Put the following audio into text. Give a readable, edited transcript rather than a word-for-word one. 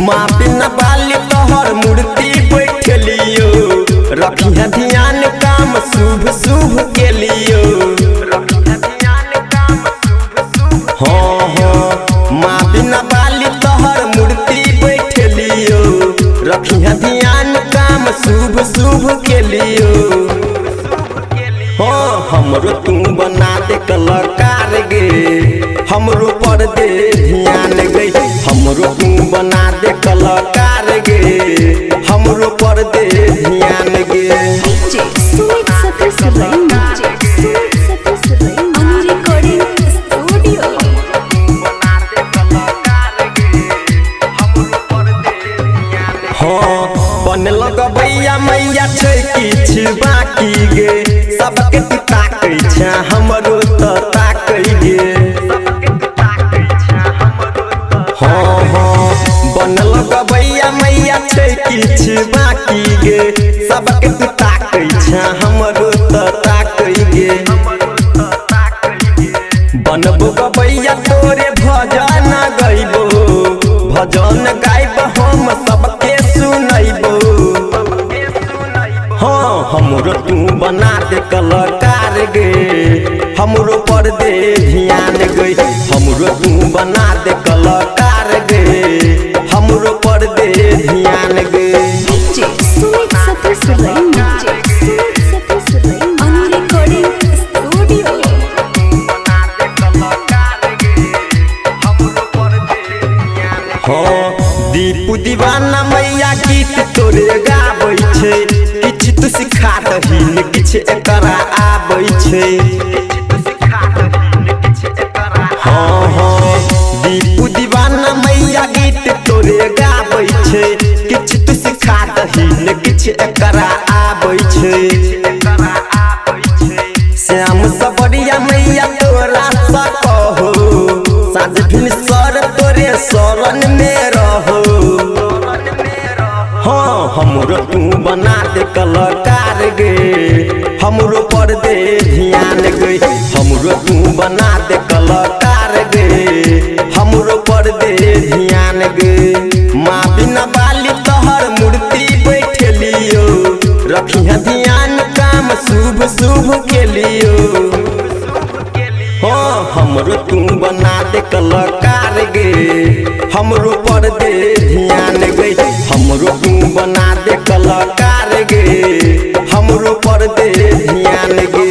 माँ बिना बाली तोहर मूर्ति बैठलियो रखिया ध्यान काम शुभ शुभ के लियो। हाँ हाँ माँ बिना बाली तोहर मूर्ति बैठलियो रखिया ध्यान काम शुभ शुभ के लियो। हाँ हमरो तू बना दे कलाकार गे हमरो पर दे ध्यान गे हमरो तू बना दे कलाकार गे हमरो पर दे ध्यान गे। हाँ बन लगबैया मैया छै किछ बाकी गे सबके तू ताकै छै हमरो त ताकै गे। हाँ हाँ बन लगबैया मैया छै किछ बाकी गे सबके तू ताकै छै हमरो त ताकै गे। बनबो गबैया तोरे भजन गइबो भजन गाइब हम सबके सुनैबो। हाँ हमरो तू बना दे कलाकार गे हमरो पर दे ध्यान गे हमरो तू बना दे कलाकार गे हमरो पर दे ध्यान गे। हाँ दीपू दीवाना मैया गीत तोरे गाबै छै किछ तू सिखा दही किछ एकरा आबै छै। हाँ हाँ दीपू दीवाना मैया गीत तोरे गाबै छै किछ तू सिखा दही किछ एकरा आबै छै। श्याम सबरिया मैया तोरा सा कहो साँझ भिनसर तोरे शरण में रहो। हाँ हमरो तू बना दे कलाकार गे हमरो पर दे ध्यान गे हमरो तू बना दे कलाकार गे हमरो पर दे ध्यान गे। माँ बिना बाली तोहर मूर्ति बैठलियो रखिया ध्यान काम शुभ शुभ के लियो। हाँ हमरो तू बना दे कलाकार गे हमरो पर दे ध्यान गे हमरो तू बना दे कलाकार गे हमरो पर दे ध्यान गे।